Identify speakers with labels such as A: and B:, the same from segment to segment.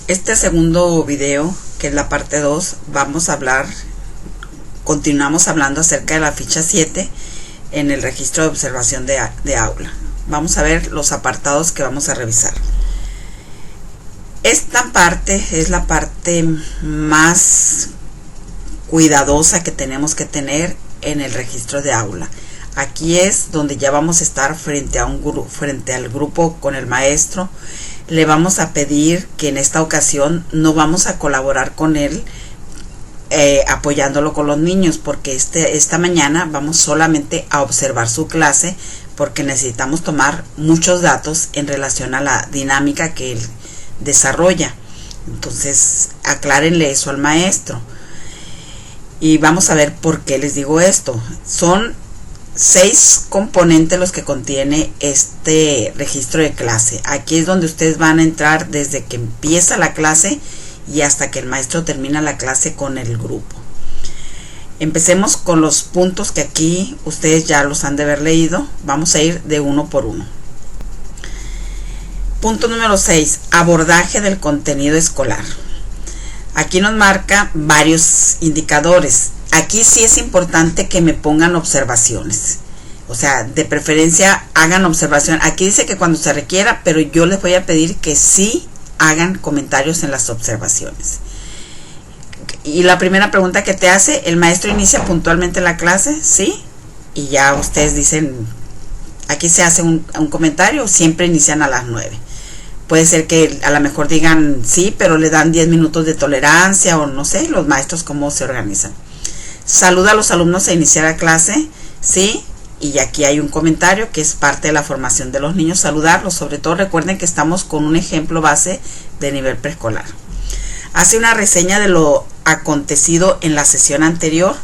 A: Este segundo video, que es la parte 2, continuamos hablando acerca de la ficha 7 en el registro de observación de aula. Vamos a ver los apartados que vamos a revisar. Esta parte es la parte más cuidadosa que tenemos que tener en el registro de aula. Aquí es donde ya vamos a estar frente al grupo con el maestro. Le vamos a pedir que en esta ocasión no vamos a colaborar con él apoyándolo con los niños, porque esta mañana vamos solamente a observar su clase, porque necesitamos tomar muchos datos en relación a la dinámica que él desarrolla. Entonces aclárenle eso al maestro. Y vamos a ver por qué les digo esto. Son 6 componentes los que contiene este registro de clase. Aquí es donde ustedes van a entrar desde que empieza la clase y hasta que el maestro termina la clase con el grupo. Empecemos con los puntos que aquí ustedes ya los han de haber leído. Vamos a ir de uno por uno. Punto número 6, abordaje del contenido escolar. Aquí nos marca varios indicadores. Aquí sí es importante que me pongan observaciones. O sea, de preferencia hagan observación. Aquí dice que cuando se requiera, pero yo les voy a pedir que sí hagan comentarios en las observaciones. Y la primera pregunta que te hace, ¿el maestro inicia puntualmente la clase? ¿Sí? Y ya ustedes dicen, aquí se hace un comentario, siempre inician a las 9. Puede ser que a lo mejor digan sí, pero le dan 10 minutos de tolerancia o no sé, los maestros cómo se organizan. Saluda a los alumnos a iniciar la clase, sí, y aquí hay un comentario que es parte de la formación de los niños, saludarlos. Sobre todo recuerden que estamos con un ejemplo base de nivel preescolar. Hace una reseña de lo acontecido en la sesión anterior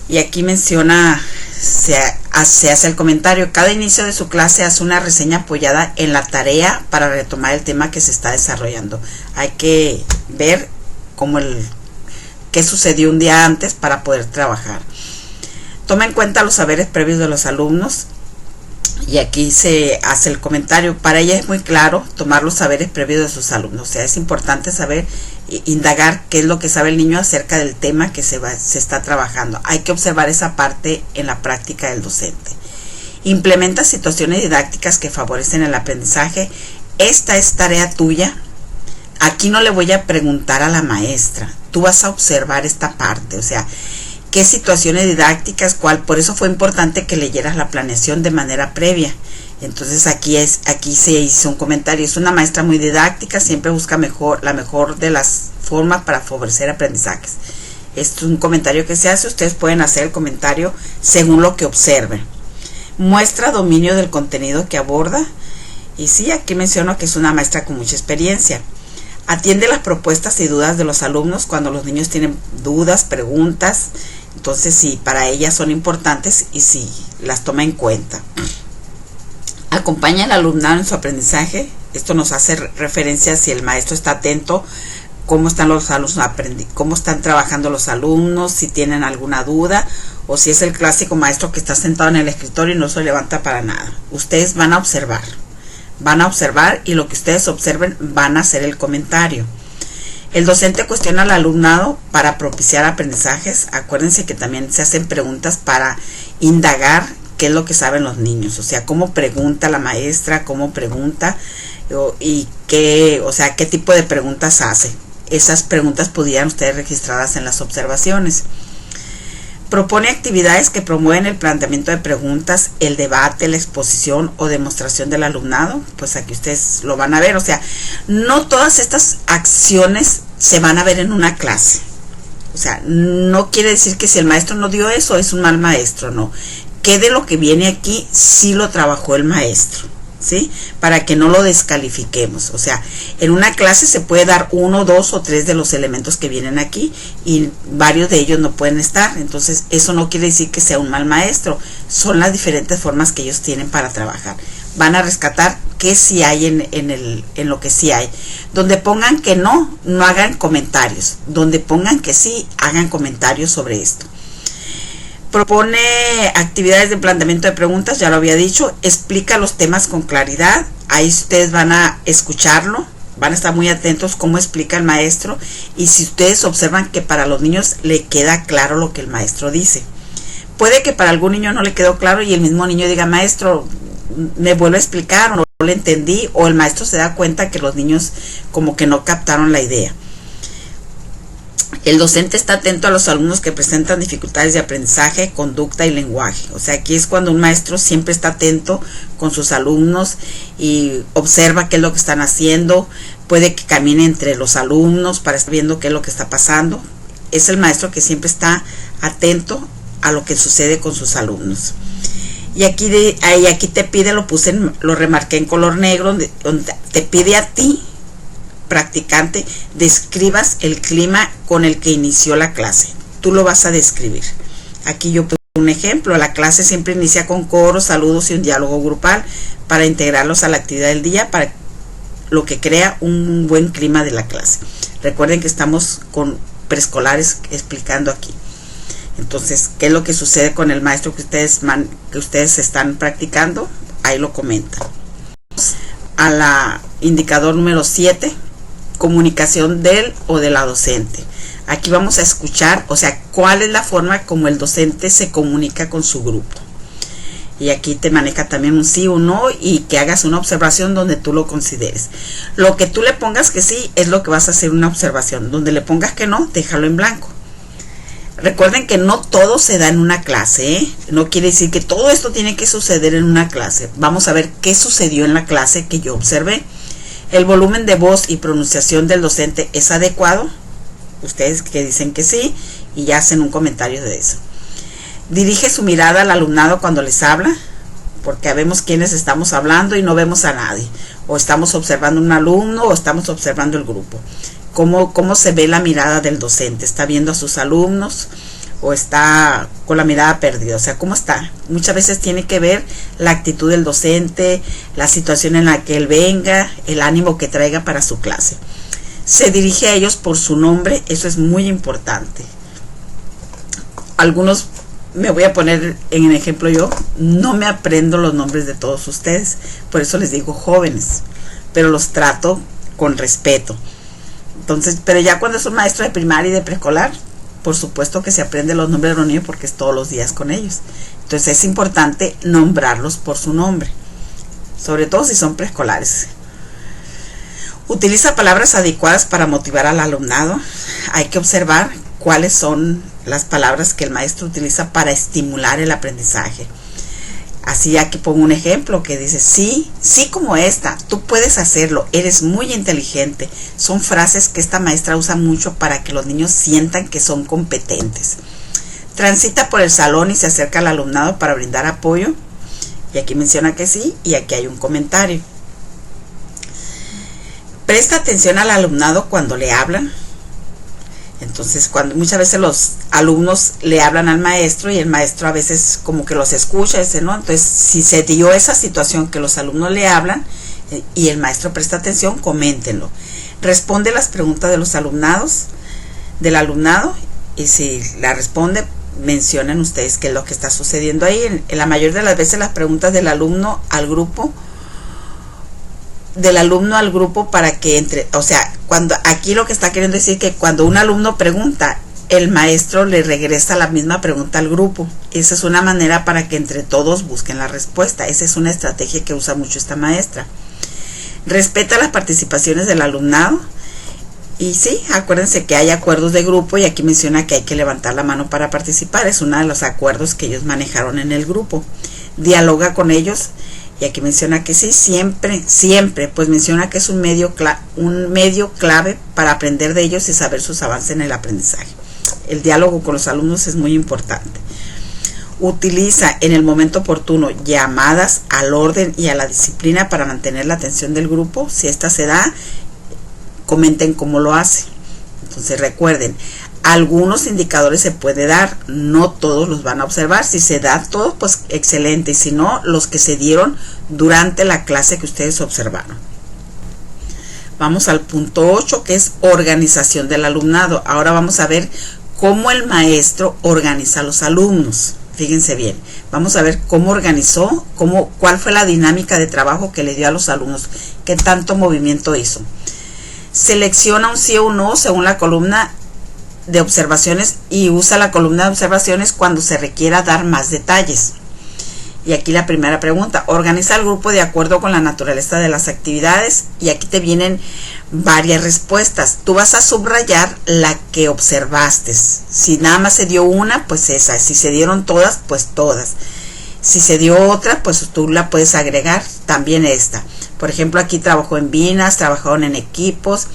A: y aquí menciona, se hace el comentario, cada inicio de su clase hace una reseña apoyada en la tarea para retomar el tema que se está desarrollando. Hay que ver qué sucedió un día antes para poder trabajar. Toma en cuenta los saberes previos de los alumnos y aquí se hace el comentario. Para ella es muy claro tomar los saberes previos de sus alumnos. O sea, es importante saber, indagar qué es lo que sabe el niño acerca del tema que se está trabajando. Hay que observar esa parte en la práctica del docente. Implementa situaciones didácticas que favorecen el aprendizaje. Esta es tarea tuya. Aquí no le voy a preguntar a la maestra. Tú vas a observar esta parte. O sea, qué situaciones didácticas, por eso fue importante que leyeras la planeación de manera previa. Entonces aquí se hizo un comentario. Es una maestra muy didáctica, siempre busca la mejor de las formas para favorecer aprendizajes. Esto es un comentario que se hace. Ustedes pueden hacer el comentario según lo que observen. Muestra dominio del contenido que aborda. Y sí, aquí menciono que es una maestra con mucha experiencia. Atiende las propuestas y dudas de los alumnos cuando los niños tienen dudas, preguntas. Entonces sí, para ellas son importantes y sí, las toma en cuenta. Acompaña al alumnado en su aprendizaje. Esto nos hace referencia si el maestro está atento, cómo están los alumnos cómo están trabajando los alumnos, si tienen alguna duda, o si es el clásico maestro que está sentado en el escritorio y no se levanta para nada. Ustedes van a observar y lo que ustedes observen van a hacer el comentario. El docente cuestiona al alumnado para propiciar aprendizajes. Acuérdense que también se hacen preguntas para indagar qué es lo que saben los niños. O sea, cómo pregunta la maestra, cómo pregunta y qué tipo de preguntas hace. Esas preguntas pudieran ustedes registrarlas en las observaciones. Propone actividades que promueven el planteamiento de preguntas, el debate, la exposición o demostración del alumnado. Pues aquí ustedes lo van a ver. O sea, no todas estas acciones se van a ver en una clase. O sea, no quiere decir que si el maestro no dio eso es un mal maestro, no. Que de lo que viene aquí sí lo trabajó el maestro, ¿sí? Para que no lo descalifiquemos. O sea, en una clase se puede dar 1, 2 o 3 de los elementos que vienen aquí y varios de ellos no pueden estar. Entonces, eso no quiere decir que sea un mal maestro. Son las diferentes formas que ellos tienen para trabajar. Van a rescatar qué sí hay en lo que sí hay. Donde pongan que no hagan comentarios. Donde pongan que sí, hagan comentarios sobre esto. Propone actividades de planteamiento de preguntas, ya lo había dicho. Explica los temas con claridad. Ahí ustedes van a escucharlo van a estar muy atentos cómo explica el maestro y si ustedes observan que para los niños le queda claro lo que el maestro dice. Puede que para algún niño no le quedó claro y el mismo niño diga, maestro, me vuelve a explicar, o no le entendí, o el maestro se da cuenta que los niños como que no captaron la idea. El docente está atento a los alumnos que presentan dificultades de aprendizaje, conducta y lenguaje. O sea, aquí es cuando un maestro siempre está atento con sus alumnos y observa qué es lo que están haciendo. Puede que camine entre los alumnos para estar viendo qué es lo que está pasando. Es el maestro que siempre está atento a lo que sucede con sus alumnos. Y aquí te pide, lo remarqué en color negro, donde te pide a ti, practicante, describas el clima con el que inició la clase. Tú lo vas a describir. Aquí yo puse un ejemplo. La clase siempre inicia con coros, saludos y un diálogo grupal para integrarlos a la actividad del día, para lo que crea un buen clima de la clase. Recuerden que estamos con preescolares explicando aquí. Entonces, ¿qué es lo que sucede con el maestro que ustedes están practicando? Ahí lo comentan. A la indicador número 7, comunicación del o de la docente. Aquí vamos a escuchar, o sea, cuál es la forma como el docente se comunica con su grupo. Y aquí te maneja también un sí o no y que hagas una observación donde tú lo consideres. Lo que tú le pongas que sí es lo que vas a hacer una observación. Donde le pongas que no, déjalo en blanco. Recuerden que no todo se da en una clase, ¿eh? No quiere decir que todo esto tiene que suceder en una clase. Vamos a ver qué sucedió en la clase que yo observé. ¿El volumen de voz y pronunciación del docente es adecuado? Ustedes que dicen que sí y ya hacen un comentario de eso. ¿Dirige su mirada al alumnado cuando les habla? Porque vemos quiénes estamos hablando y no vemos a nadie. O estamos observando un alumno o estamos observando el grupo. ¿Cómo se ve la mirada del docente? ¿Está viendo a sus alumnos o está con la mirada perdida? O sea, ¿cómo está? Muchas veces tiene que ver la actitud del docente, la situación en la que él venga, el ánimo que traiga para su clase. Se dirige a ellos por su nombre, eso es muy importante. Algunos, me voy a poner en el ejemplo yo, no me aprendo los nombres de todos ustedes, por eso les digo jóvenes, pero los trato con respeto. Entonces, pero ya cuando es un maestro de primaria y de preescolar, por supuesto que se aprende los nombres de los niños porque es todos los días con ellos. Entonces es importante nombrarlos por su nombre, sobre todo si son preescolares. Utiliza palabras adecuadas para motivar al alumnado. Hay que observar cuáles son las palabras que el maestro utiliza para estimular el aprendizaje. Así aquí pongo un ejemplo que dice, sí como esta, tú puedes hacerlo, eres muy inteligente. Son frases que esta maestra usa mucho para que los niños sientan que son competentes. Transita por el salón y se acerca al alumnado para brindar apoyo. Y aquí menciona que sí, y aquí hay un comentario. Presta atención al alumnado cuando le hablan. Entonces, muchas veces los alumnos le hablan al maestro y el maestro a veces como que los escucha, ¿no? Entonces, si se dio esa situación que los alumnos le hablan y el maestro presta atención, coméntenlo. Responde las preguntas de los del alumnado, y si la responde, mencionen ustedes qué es lo que está sucediendo ahí. En la mayoría de las veces las preguntas del alumno al grupo, para que entre, o sea, cuando aquí lo que está queriendo decir que cuando un alumno pregunta, el maestro le regresa la misma pregunta al grupo. Esa es una manera para que entre todos busquen la respuesta. Esa es una estrategia que usa mucho esta maestra. Respeta las participaciones del alumnado. Y sí, acuérdense que hay acuerdos de grupo y aquí menciona que hay que levantar la mano para participar. Es uno de los acuerdos que ellos manejaron en el grupo. Dialoga con ellos. Y aquí menciona que sí, siempre, pues menciona que es un medio clave para aprender de ellos y saber sus avances en el aprendizaje. El diálogo con los alumnos es muy importante. Utiliza en el momento oportuno llamadas al orden y a la disciplina para mantener la atención del grupo. Si esta se da, comenten cómo lo hace. Entonces recuerden, algunos indicadores se puede dar, no todos los van a observar. Si se da todo, pues excelente, y si no, los que se dieron durante la clase que ustedes observaron. Vamos al punto 8, que es organización del alumnado. Ahora vamos a ver cómo el maestro organiza a los alumnos. Fíjense bien, vamos a ver cómo organizó, cuál fue la dinámica de trabajo que le dio a los alumnos, qué tanto movimiento hizo. Selecciona un sí o un no según la columna de observaciones y usa la columna de observaciones cuando se requiera dar más detalles. Y aquí la primera pregunta: organiza el grupo de acuerdo con la naturaleza de las actividades, y aquí te vienen varias respuestas. Tú vas a subrayar la que observaste. Si nada más se dio una, pues esa. Si se dieron todas, pues todas. Si se dio otra, pues tú la puedes agregar también esta. Por ejemplo, aquí trabajó en binas, trabajaron en equipos,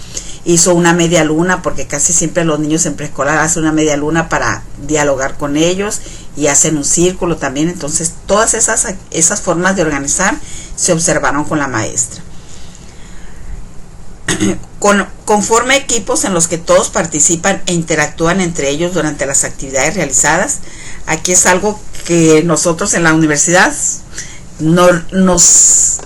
A: hizo una media luna, porque casi siempre los niños en preescolar hacen una media luna para dialogar con ellos, y hacen un círculo también. Entonces todas esas formas de organizar se observaron con la maestra. Conforme equipos en los que todos participan e interactúan entre ellos durante las actividades realizadas. Aquí es algo que nosotros en la universidad nos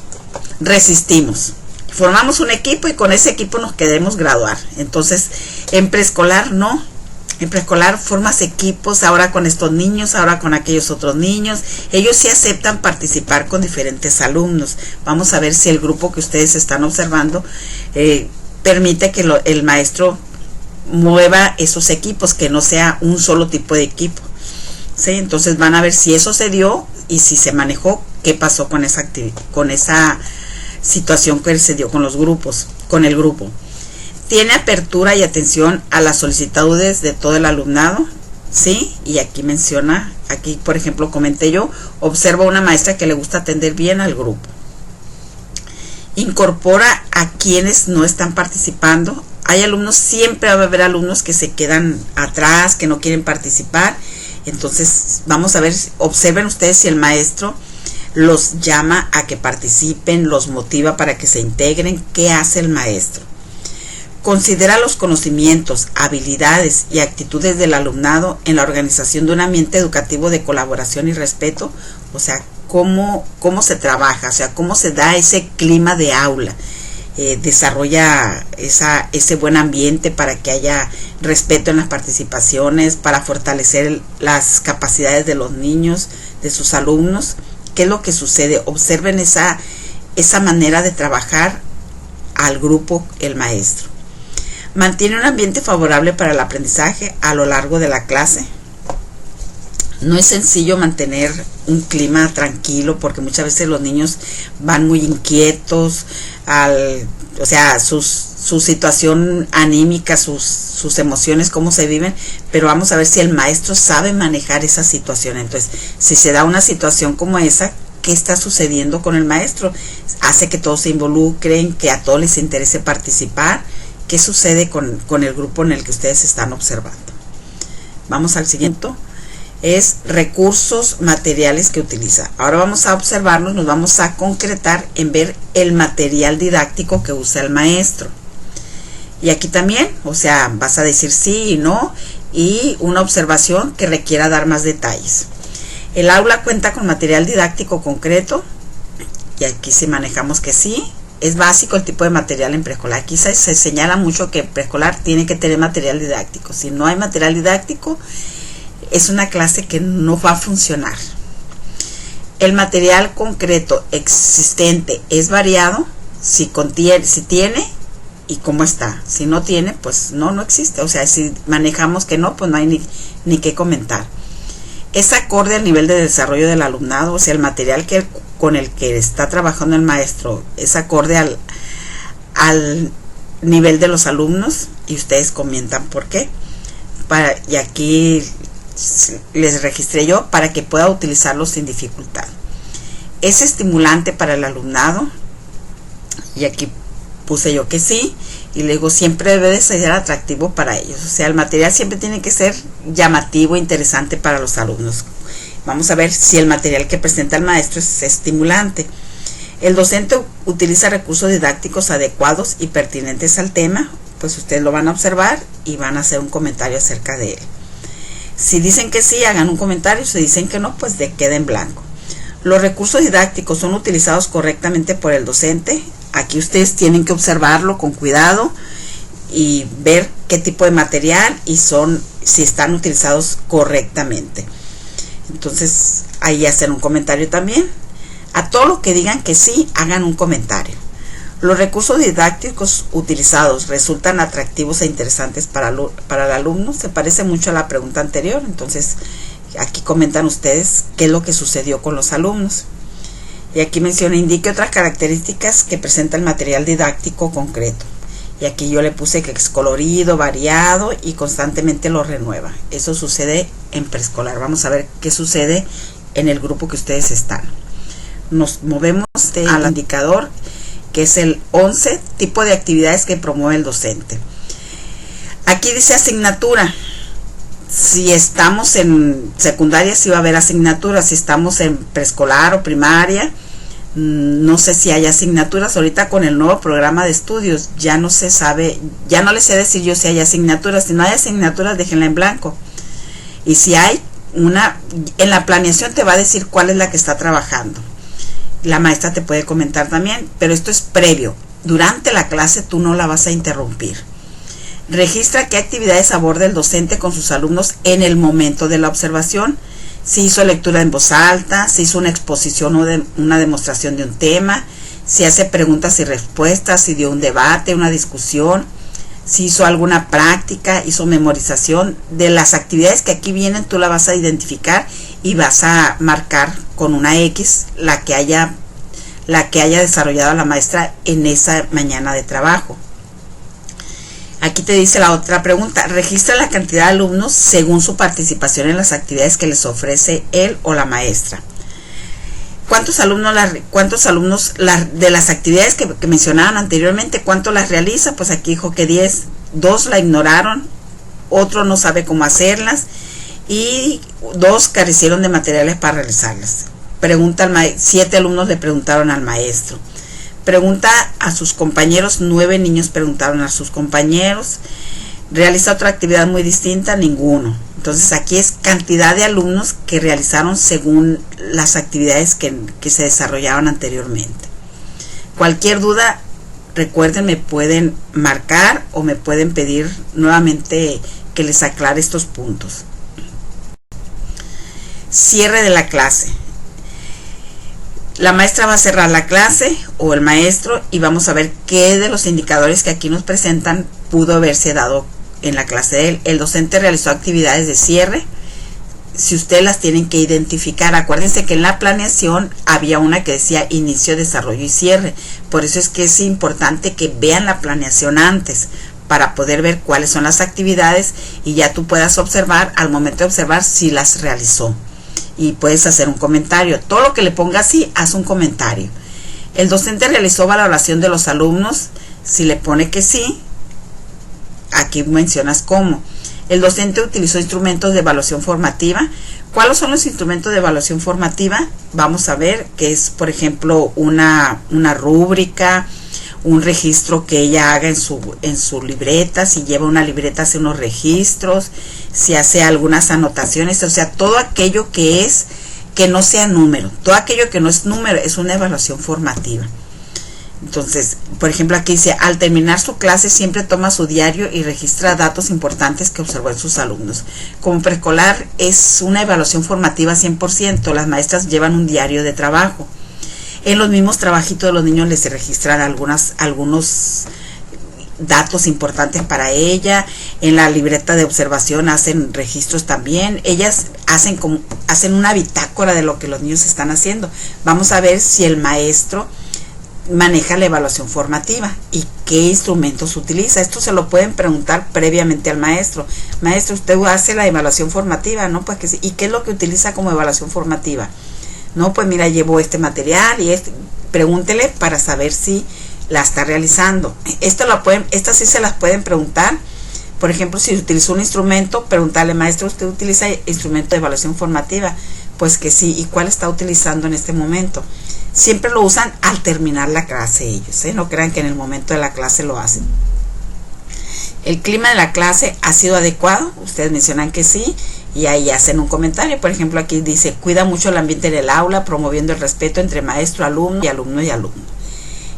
A: resistimos. Formamos un equipo y con ese equipo nos queremos graduar. Entonces en preescolar no. En preescolar formas equipos, ahora con estos niños, ahora con aquellos otros niños. Ellos sí aceptan participar con diferentes alumnos. Vamos a ver si el grupo que ustedes están observando permite que el maestro mueva esos equipos, que no sea un solo tipo de equipo. ¿Sí? Entonces van a ver si eso se dio y si se manejó, qué pasó con esa situación que se dio con los grupos, con el grupo. Tiene apertura y atención a las solicitudes de todo el alumnado, ¿sí? Y aquí menciona, aquí por ejemplo comenté yo, observa una maestra que le gusta atender bien al grupo. Incorpora a quienes no están participando. Hay alumnos, siempre va a haber alumnos que se quedan atrás, que no quieren participar. Entonces vamos a ver, observen ustedes si el maestro los llama a que participen, los motiva para que se integren. ¿Qué hace el maestro? Considera los conocimientos, habilidades y actitudes del alumnado en la organización de un ambiente educativo de colaboración y respeto. O sea, cómo se trabaja, o sea, cómo se da ese clima de aula. Desarrolla ese buen ambiente para que haya respeto en las participaciones, para fortalecer las capacidades de los niños, de sus alumnos. ¿Qué es lo que sucede? Observen esa manera de trabajar al grupo el maestro. Mantiene un ambiente favorable para el aprendizaje a lo largo de la clase. No es sencillo mantener un clima tranquilo, porque muchas veces los niños van muy inquietos, o sea, su situación anímica, sus emociones, cómo se viven, pero vamos a ver si el maestro sabe manejar esa situación. Entonces, si se da una situación como esa, ¿qué está sucediendo con el maestro? Hace que todos se involucren, que a todos les interese participar. ¿Qué sucede con el grupo en el que ustedes están observando? Vamos al siguiente. Es recursos materiales que utiliza. Ahora vamos a observarnos, nos vamos a concretar en ver el material didáctico que usa el maestro. Y aquí también, o sea, vas a decir sí y no, y una observación que requiera dar más detalles. El aula cuenta con material didáctico concreto, y aquí sí manejamos que sí. Es básico el tipo de material en preescolar. Aquí se señala mucho que preescolar tiene que tener material didáctico. Si no hay material didáctico, es una clase que no va a funcionar. El material concreto existente es variado, si tiene y cómo está. Si no tiene, pues no existe. O sea, si manejamos que no, pues no hay ni qué comentar. Es acorde al nivel de desarrollo del alumnado, o sea, el material con el que está trabajando el maestro es acorde al nivel de los alumnos, y ustedes comentan por qué. Y aquí les registré yo para que pueda utilizarlo sin dificultad. Es estimulante para el alumnado, y aquí puse yo que sí, y luego siempre debe de ser atractivo para ellos. O sea, el material siempre tiene que ser llamativo e interesante para los alumnos. Vamos a ver si el material que presenta el maestro es estimulante. El docente utiliza recursos didácticos adecuados y pertinentes al tema. Pues ustedes lo van a observar y van a hacer un comentario acerca de él. Si dicen que sí, hagan un comentario. Si dicen que no, pues queda en blanco. Los recursos didácticos son utilizados correctamente por el docente. Aquí ustedes tienen que observarlo con cuidado y ver qué tipo de material y si están utilizados correctamente. Entonces ahí hacen un comentario también. A todo lo que digan que sí, hagan un comentario. Los recursos didácticos utilizados resultan atractivos e interesantes para el alumno. Se parece mucho a la pregunta anterior. Entonces, aquí comentan ustedes qué es lo que sucedió con los alumnos. Y aquí menciona, indique otras características que presenta el material didáctico concreto. Y aquí yo le puse que es colorido, variado y constantemente lo renueva. Eso sucede en preescolar. Vamos a ver qué sucede en el grupo que ustedes están. Nos movemos al indicador que es el 11, tipo de actividades que promueve el docente. Aquí dice asignatura. Si estamos en secundaria sí va a haber asignaturas, si estamos en preescolar o primaria, no sé si hay asignaturas. Ahorita con el nuevo programa de estudios ya no se sabe, ya no les sé decir yo si hay asignaturas. Si no hay asignaturas, déjenla en blanco. Y si hay una, en la planeación te va a decir cuál es la que está trabajando. La maestra te puede comentar también, pero esto es previo. Durante la clase tú no la vas a interrumpir. Registra qué actividades aborda el docente con sus alumnos en el momento de la observación. Si hizo lectura en voz alta, si hizo una exposición o una demostración de un tema, si hace preguntas y respuestas, si dio un debate, una discusión, si hizo alguna práctica, hizo memorización. De las actividades que aquí vienen tú la vas a identificar y vas a marcar con una X la que haya desarrollado la maestra en esa mañana de trabajo. Aquí te dice la otra pregunta, registra la cantidad de alumnos según su participación en las actividades que les ofrece él o la maestra. ¿Cuántos alumnos de las actividades que mencionaban anteriormente, cuánto las realiza? Pues aquí dijo que 10, 2 la ignoraron, otro no sabe cómo hacerlas y 2 carecieron de materiales para realizarlas. Pregunta al 7 alumnos le preguntaron al maestro. Pregunta a sus compañeros, 9 niños preguntaron a sus compañeros. ¿Realiza otra actividad muy distinta? Ninguno. Entonces aquí es cantidad de alumnos que realizaron según las actividades que se desarrollaban anteriormente. Cualquier duda, recuerden, me pueden marcar o me pueden pedir nuevamente que les aclare estos puntos. Cierre de la clase. La maestra va a cerrar la clase o el maestro y vamos a ver qué de los indicadores que aquí nos presentan pudo haberse dado en la clase de él. El docente realizó actividades de cierre. Si ustedes las tienen que identificar, acuérdense que en la planeación había una que decía inicio, desarrollo y cierre. Por eso es que es importante que vean la planeación antes para poder ver cuáles son las actividades y ya tú puedas observar, al momento de observar, si las realizó. Y puedes hacer un comentario. Todo lo que le ponga así, haz un comentario. El docente realizó valoración de los alumnos. Si le pone que sí, aquí mencionas cómo. El docente utilizó instrumentos de evaluación formativa. ¿Cuáles son los instrumentos de evaluación formativa? Vamos a ver que es, por ejemplo, una rúbrica, un registro que ella haga en su libreta. Si lleva una libreta, hace unos registros, si hace algunas anotaciones, o sea, todo aquello que no sea número, todo aquello que no es número es una evaluación formativa. Entonces, por ejemplo, aquí dice, al terminar su clase siempre toma su diario y registra datos importantes que observó en sus alumnos. Como preescolar es una evaluación formativa 100%, las maestras llevan un diario de trabajo. En los mismos trabajitos de los niños les registran algunos datos importantes para ella. En la libreta de observación hacen registros también. Ellas hacen una bitácora de lo que los niños están haciendo. Vamos a ver si el maestro maneja la evaluación formativa y qué instrumentos utiliza. Esto se lo pueden preguntar previamente al maestro. Maestro, ¿usted hace la evaluación formativa? No, pues que sí. ¿Y qué es lo que utiliza como evaluación formativa? No, pues mira, llevo este material y pregúntele para saber si la está realizando. Estas sí se las pueden preguntar. Por ejemplo, si utilizó un instrumento, preguntarle, maestro, ¿usted utiliza instrumento de evaluación formativa? Pues que sí. ¿Y cuál está utilizando en este momento? Siempre lo usan al terminar la clase ellos, no crean que en el momento de la clase lo hacen. ¿El clima de la clase ha sido adecuado? Ustedes mencionan que sí y ahí hacen un comentario. Por ejemplo, aquí dice, cuida mucho el ambiente en el aula, promoviendo el respeto entre maestro, alumno y alumno y alumno.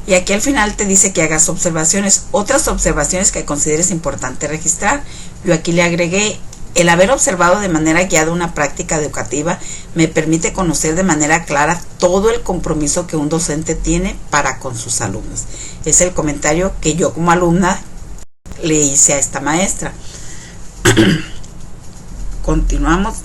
A: Y aquí al final te dice que hagas observaciones, otras observaciones que consideres importante registrar. Yo aquí le agregué El haber observado de manera guiada una práctica educativa me permite conocer de manera clara todo el compromiso que un docente tiene para con sus alumnos. Es el comentario que yo como alumna le hice a esta maestra. Continuamos.